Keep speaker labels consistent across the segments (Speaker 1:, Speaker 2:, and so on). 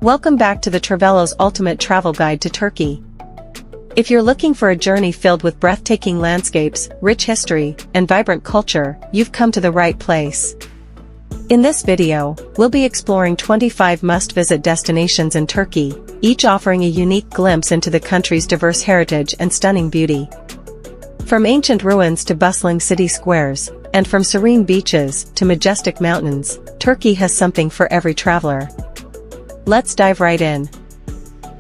Speaker 1: Welcome back to the Travelo's ultimate travel guide to Turkey. If you're looking for a journey filled with breathtaking landscapes, rich history, and vibrant culture, you've come to the right place. In this video, we'll be exploring 25 must-visit destinations in Turkey, each offering a unique glimpse into the country's diverse heritage and stunning beauty. From ancient ruins to bustling city squares, and from serene beaches to majestic mountains, Turkey has something for every traveler. Let's dive right in.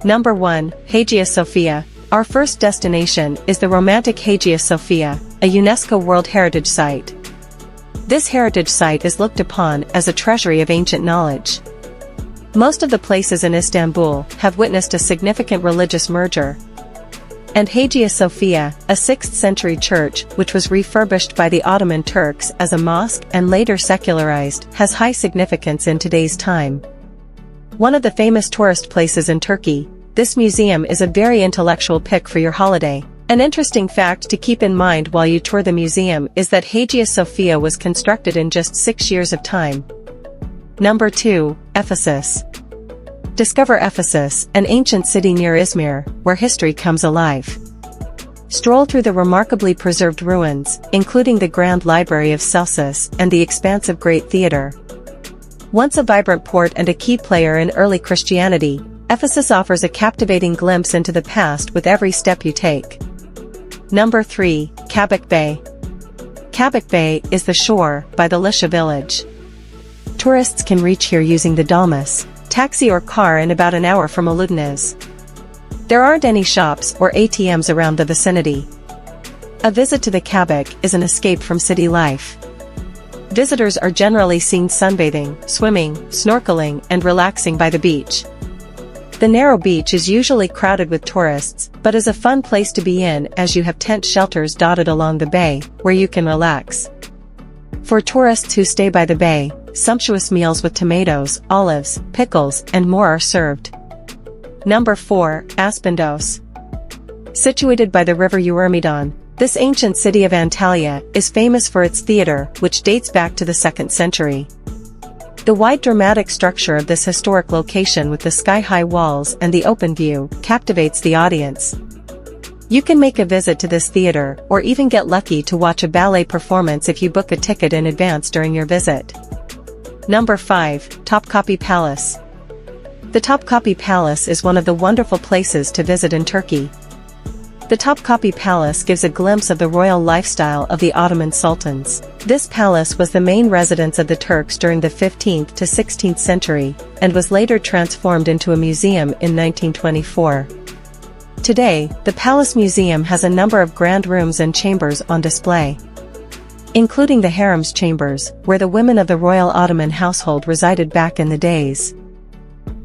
Speaker 1: Number 1. Hagia Sophia. Our first destination is the romantic Hagia Sophia, a UNESCO World Heritage Site. This heritage site is looked upon as a treasury of ancient knowledge. Most of the places in Istanbul have witnessed a significant religious merger. And Hagia Sophia, a 6th century church which was refurbished by the Ottoman Turks as a mosque and later secularized, has high significance in today's time. One of the famous tourist places in Turkey, this museum is a very intellectual pick for your holiday. An interesting fact to keep in mind while you tour the museum is that Hagia Sophia was constructed in just 6 years of time. Number 2. Ephesus. Discover Ephesus, an ancient city near Izmir, where history comes alive. Stroll through the remarkably preserved ruins, including the Grand Library of Celsus and the expansive Great Theatre. Once a vibrant port and a key player in early Christianity, Ephesus offers a captivating glimpse into the past with every step you take. Number 3. Kabak Bay. Kabak Bay is the shore by the Lisha village. Tourists can reach here using the dolmus, taxi or car in about an hour from Aludeniz. There aren't any shops or ATMs around the vicinity. A visit to the Kabak is an escape from city life. Visitors are generally seen sunbathing, swimming, snorkeling, and relaxing by the beach. The narrow beach is usually crowded with tourists, but is a fun place to be in as you have tent shelters dotted along the bay, where you can relax. For tourists who stay by the bay, sumptuous meals with tomatoes, olives, pickles, and more are served. Number 4. Aspendos. Situated by the river Eurymedon, this ancient city of Antalya is famous for its theatre, which dates back to the 2nd century. The wide dramatic structure of this historic location with the sky-high walls and the open view captivates the audience. You can make a visit to this theatre, or even get lucky to watch a ballet performance if you book a ticket in advance during your visit. Number 5. Topkapi Palace. The Topkapi Palace is one of the wonderful places to visit in Turkey. The Topkapi Palace gives a glimpse of the royal lifestyle of the Ottoman sultans. This palace was the main residence of the Turks during the 15th to 16th century, and was later transformed into a museum in 1924. Today, the Palace Museum has a number of grand rooms and chambers on display, including the harems chambers, where the women of the royal Ottoman household resided back in the days.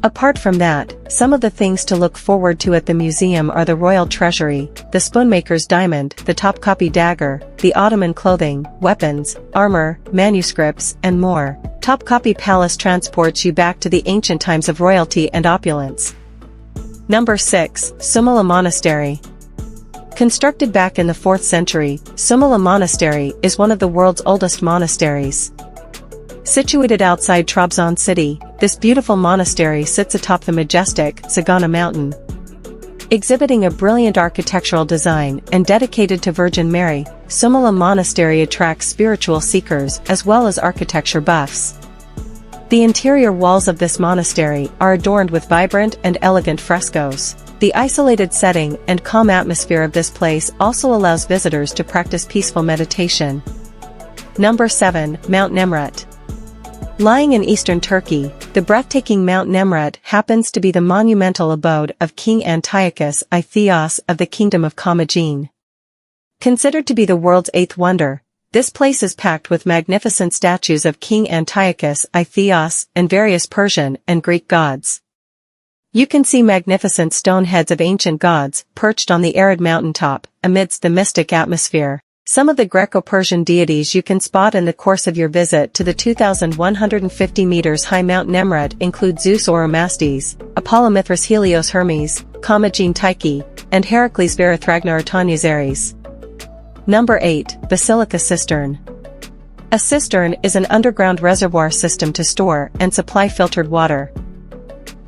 Speaker 1: Apart from that, some of the things to look forward to at the museum are the royal treasury, the spoonmaker's diamond, the Topkapi dagger, the Ottoman clothing, weapons, armor, manuscripts, and more. Topkapi Palace transports you back to the ancient times of royalty and opulence. Number 6. Sumela Monastery. Constructed back in the 4th century, Sumela Monastery is one of the world's oldest monasteries. Situated outside Trabzon city, this beautiful monastery sits atop the majestic Sagana mountain. Exhibiting a brilliant architectural design and dedicated to Virgin Mary, Sumela Monastery attracts spiritual seekers as well as architecture buffs. The interior walls of this monastery are adorned with vibrant and elegant frescoes. The isolated setting and calm atmosphere of this place also allows visitors to practice peaceful meditation. Number 7. Mount Nemrut. Lying in eastern Turkey, the breathtaking Mount Nemrut happens to be the monumental abode of King Antiochus I Theos of the Kingdom of Commagene. Considered to be the world's 8th wonder, this place is packed with magnificent statues of King Antiochus I Theos and various Persian and Greek gods. You can see magnificent stone heads of ancient gods perched on the arid mountaintop amidst the mystic atmosphere. Some of the Greco-Persian deities you can spot in the course of your visit to the 2,150 meters high Mount Nemrut include Zeus Oromasdes, Apollo Mithras Helios Hermes, Commagene Tyche, and Heracles Verathragnor Tanyzares. Number 8. Basilica Cistern. A cistern is an underground reservoir system to store and supply filtered water.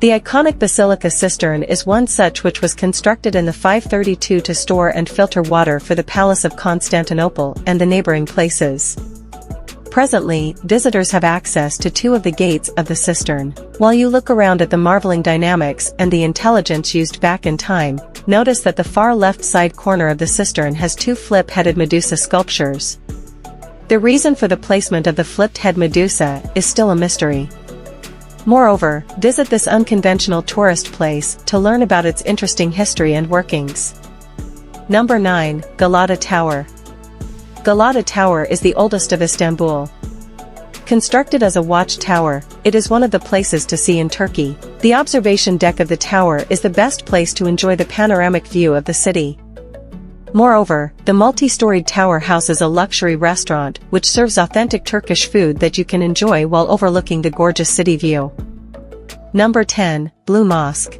Speaker 1: The iconic Basilica Cistern is one such, which was constructed in the 532 to store and filter water for the Palace of Constantinople and the neighboring places. Presently, visitors have access to 2 of the gates of the cistern. While you look around at the marveling dynamics and the intelligence used back in time, notice that the far left side corner of the cistern has 2 flip-headed Medusa sculptures. The reason for the placement of the flipped-head Medusa is still a mystery. Moreover, visit this unconventional tourist place to learn about its interesting history and workings. Number 9. Galata Tower. Galata Tower is the oldest of Istanbul. Constructed as a watchtower, it is one of the places to see in Turkey. The observation deck of the tower is the best place to enjoy the panoramic view of the city. Moreover, the multi-storied tower houses a luxury restaurant which serves authentic Turkish food that you can enjoy while overlooking the gorgeous city view. Number 10. Blue Mosque.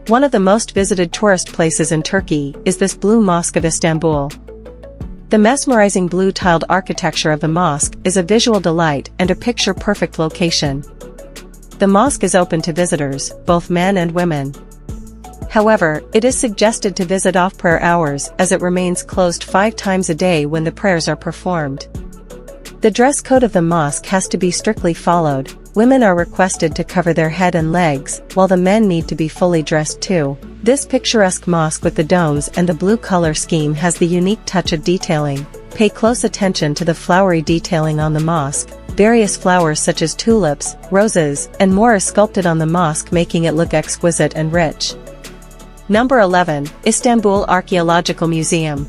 Speaker 1: One of the most visited tourist places in Turkey is this Blue Mosque of Istanbul. The mesmerizing blue-tiled architecture of the mosque is a visual delight and a picture-perfect location. The mosque is open to visitors, both men and women. However, it is suggested to visit off-prayer hours as it remains closed 5 times a day when the prayers are performed. The dress code of the mosque has to be strictly followed. Women are requested to cover their head and legs, while the men need to be fully dressed too. This picturesque mosque with the domes and the blue color scheme has the unique touch of detailing. Pay close attention to the flowery detailing on the mosque. Various flowers such as tulips, roses, and more are sculpted on the mosque, making it look exquisite and rich. Number 11. Istanbul Archeological Museum.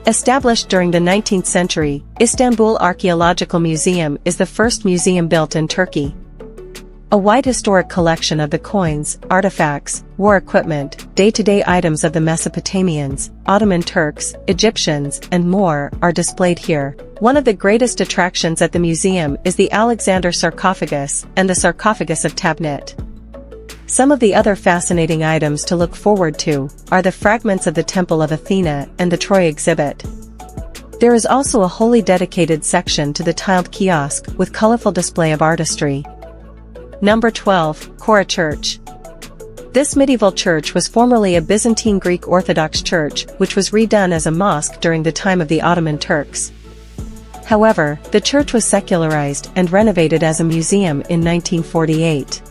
Speaker 1: Established during the 19th century, Istanbul Archeological Museum is the first museum built in Turkey. A wide historic collection of the coins, artifacts, war equipment, day-to-day items of the Mesopotamians, Ottoman Turks, Egyptians, and more are displayed here. One of the greatest attractions at the museum is the Alexander sarcophagus and the sarcophagus of Tabnit. Some of the other fascinating items to look forward to are the fragments of the Temple of Athena and the Troy exhibit. There is also a wholly dedicated section to the tiled kiosk with colorful display of artistry. Number 12. Chora Church. This medieval church was formerly a Byzantine Greek Orthodox church which was redone as a mosque during the time of the Ottoman Turks. However, the church was secularized and renovated as a museum in 1948.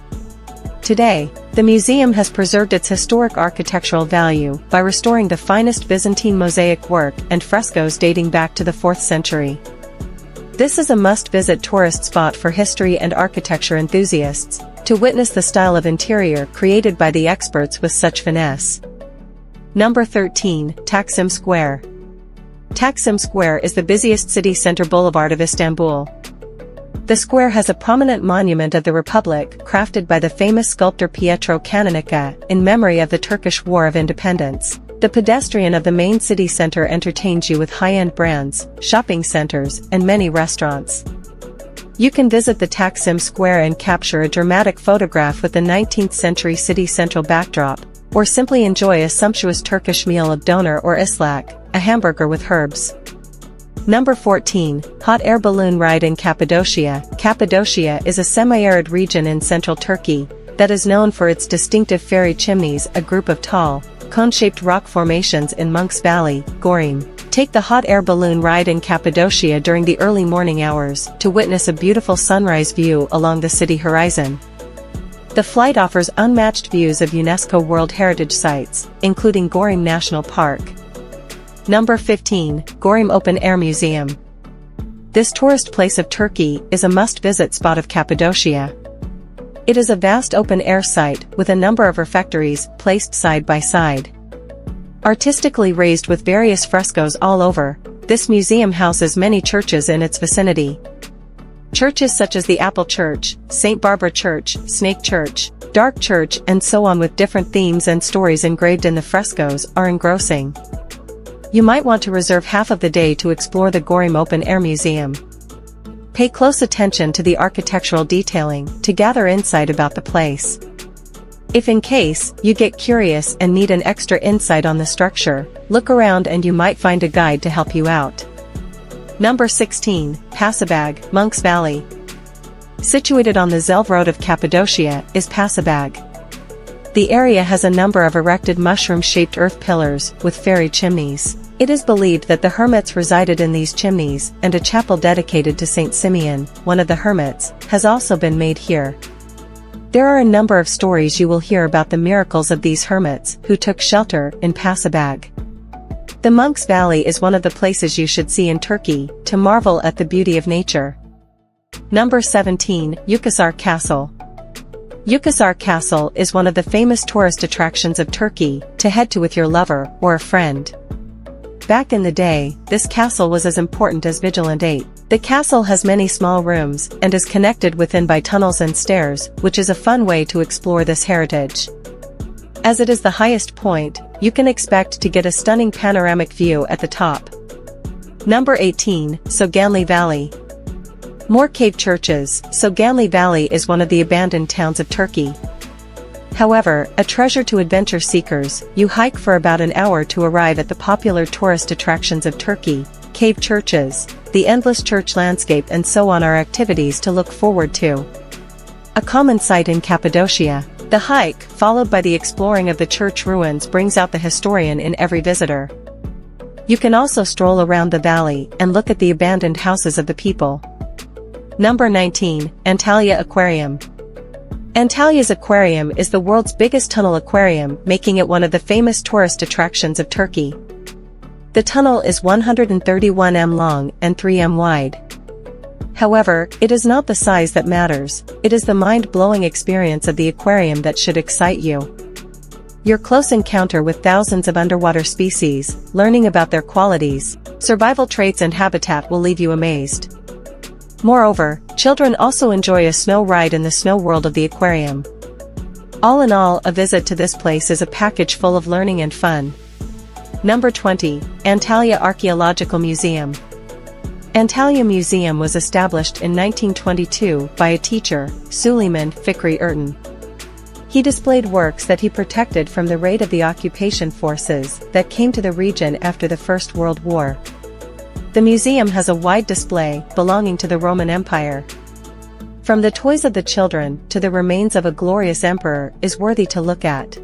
Speaker 1: Today, the museum has preserved its historic architectural value by restoring the finest Byzantine mosaic work and frescoes dating back to the 4th century. This is a must-visit tourist spot for history and architecture enthusiasts, to witness the style of interior created by the experts with such finesse. Number 13. Taksim Square. Taksim Square is the busiest city center boulevard of Istanbul. The square has a prominent monument of the Republic crafted by the famous sculptor Pietro Canonica in memory of the Turkish War of Independence. The pedestrian of the main city center entertains you with high-end brands, shopping centers, and many restaurants. You can visit the Taksim Square and capture a dramatic photograph with the 19th century city central backdrop, or simply enjoy a sumptuous Turkish meal of doner or islak, a hamburger with herbs. Number 14. Hot air balloon ride in Cappadocia. Cappadocia is a semi-arid region in central Turkey that is known for its distinctive fairy chimneys, a group of tall, cone-shaped rock formations in Monk's Valley, Goreme. Take the hot air balloon ride in Cappadocia during the early morning hours to witness a beautiful sunrise view along the city horizon. The flight offers unmatched views of UNESCO World Heritage Sites, including Goreme National Park. Number 15. Goreme Open Air Museum. This tourist place of Turkey is a must-visit spot of Cappadocia. It is a vast open-air site with a number of refectories placed side by side. Artistically raised with various frescoes all over, this museum houses many churches in its vicinity. Churches such as the Apple Church, St. Barbara Church, Snake Church, Dark Church, and so on, with different themes and stories engraved in the frescoes, are engrossing. You might want to reserve half of the day to explore the Goreme Open Air Museum. Pay close attention to the architectural detailing to gather insight about the place. If in case you get curious and need an extra insight on the structure, look around and you might find a guide to help you out. Number 16. Pasabag, Monk's Valley. situated on the Zelv Road of Cappadocia, is Pasabag. The area has a number of erected mushroom-shaped earth pillars with fairy chimneys. It is believed that the hermits resided in these chimneys, and a chapel dedicated to Saint Simeon, one of the hermits, has also been made here. There are a number of stories you will hear about the miracles of these hermits who took shelter in Pasabag. The Monks' Valley is one of the places you should see in Turkey to marvel at the beauty of nature. Number 17, Uchisar Castle. Uchisar Castle is one of the famous tourist attractions of Turkey to head to with your lover or a friend. Back in the day, this castle was as important as Vigilant 8. The castle has many small rooms and is connected within by tunnels and stairs, which is a fun way to explore this heritage. As it is the highest point, you can expect to get a stunning panoramic view at the top. Number 18, Soganli Valley. More cave churches. Soganli Valley is one of the abandoned towns of Turkey. However, a treasure to adventure seekers. You hike for about an hour to arrive at the popular tourist attractions of Turkey, cave churches, the endless church landscape and so on are activities to look forward to. A common sight in Cappadocia. The hike, followed by the exploring of the church ruins, brings out the historian in every visitor. You can also stroll around the valley and look at the abandoned houses of the people. Number 19, Antalya Aquarium. Antalya's aquarium is the world's biggest tunnel aquarium, making it one of the famous tourist attractions of Turkey. The tunnel is 131 m long and 3 m wide. However, it is not the size that matters, it is the mind-blowing experience of the aquarium that should excite you. Your close encounter with thousands of underwater species, learning about their qualities, survival traits and habitat will leave you amazed. Moreover, children also enjoy a snow ride in the snow world of the aquarium. All in all, a visit to this place is a package full of learning and fun. Number 20, Antalya Archeological Museum. Antalya Museum was established in 1922 by a teacher, Suleiman Fikri Ertan. He displayed works that he protected from the raid of the occupation forces that came to the region after the First World War. The museum has a wide display belonging to the Roman Empire. From the toys of the children to the remains of a glorious emperor is worthy to look at.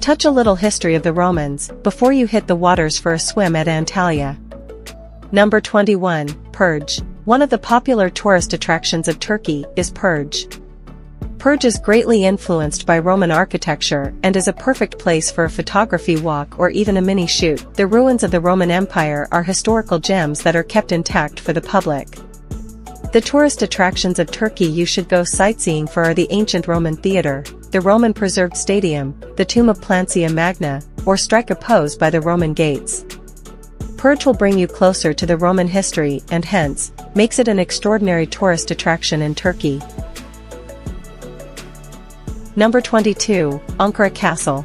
Speaker 1: Touch a little history of the Romans before you hit the waters for a swim at Antalya. Number 21, Perge. One of the popular tourist attractions of Turkey is Perge. Perge is greatly influenced by Roman architecture and is a perfect place for a photography walk or even a mini shoot. The ruins of the Roman Empire are historical gems that are kept intact for the public. The tourist attractions of Turkey you should go sightseeing for are the ancient Roman theater, the Roman preserved stadium, the tomb of Plancia Magna, or strike a pose by the Roman gates. Perge will bring you closer to the Roman history and hence, makes it an extraordinary tourist attraction in Turkey. Number 22, Ankara Castle.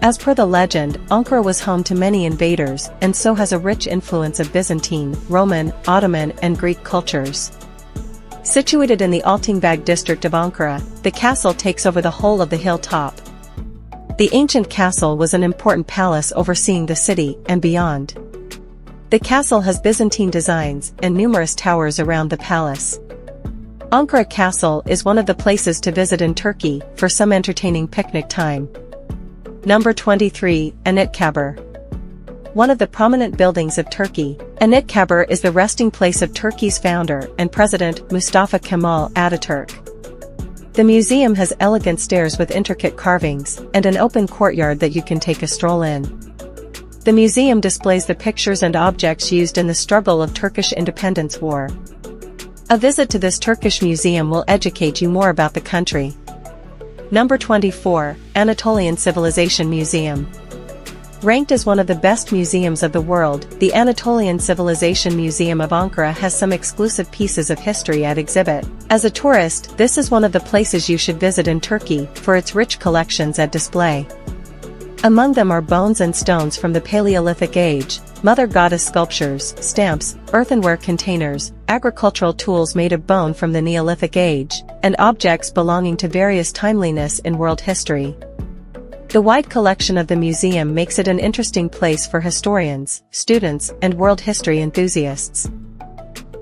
Speaker 1: As per the legend, Ankara was home to many invaders and so has a rich influence of Byzantine, Roman, Ottoman and Greek cultures. Situated in the Altingbag district of Ankara, the castle takes over the whole of the hilltop. The ancient castle was an important palace overseeing the city and beyond. The castle has Byzantine designs and numerous towers around the palace. Ankara Castle is one of the places to visit in Turkey for some entertaining picnic time. Number 23, Anit Kabir. One of the prominent buildings of Turkey, Anit Kabir is the resting place of Turkey's founder and president Mustafa Kemal Ataturk. The museum has elegant stairs with intricate carvings and an open courtyard that you can take a stroll in. The museum displays the pictures and objects used in the struggle of Turkish independence war. A visit to this Turkish museum will educate you more about the country. Number 24, Anatolian Civilization Museum. Ranked as one of the best museums of the world, the Anatolian Civilization Museum of Ankara has some exclusive pieces of history at exhibit. As a tourist, this is one of the places you should visit in Turkey for its rich collections at display. Among them are bones and stones from the Paleolithic age, mother goddess sculptures, stamps, earthenware containers, agricultural tools made of bone from the Neolithic age, and objects belonging to various timeliness in world history. The wide collection of the museum makes it an interesting place for historians, students, and world history enthusiasts.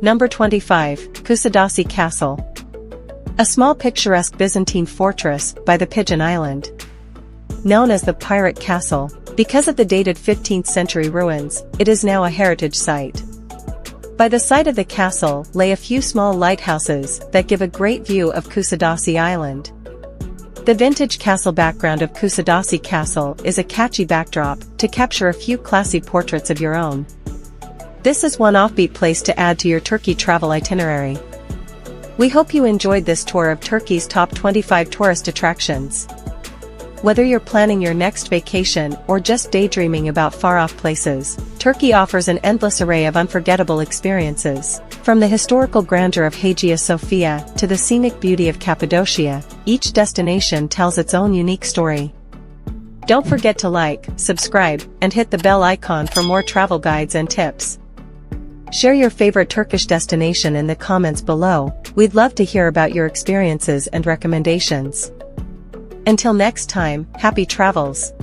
Speaker 1: Number 25, Kusadasi Castle. A small picturesque Byzantine fortress by the Pigeon Island. Known as the Pirate Castle, because of the dated 15th century ruins, it is now a heritage site. By the side of the castle lay a few small lighthouses that give a great view of Kusadasi Island. The vintage castle background of Kusadasi Castle is a catchy backdrop to capture a few classy portraits of your own. This is one offbeat place to add to your Turkey travel itinerary. We hope you enjoyed this tour of Turkey's top 25 tourist attractions. Whether you're planning your next vacation or just daydreaming about far-off places, Turkey offers an endless array of unforgettable experiences. From the historical grandeur of Hagia Sophia to the scenic beauty of Cappadocia, each destination tells its own unique story. Don't forget to like, subscribe, and hit the bell icon for more travel guides and tips. Share your favorite Turkish destination in the comments below. We'd love to hear about your experiences and recommendations. Until next time, happy travels!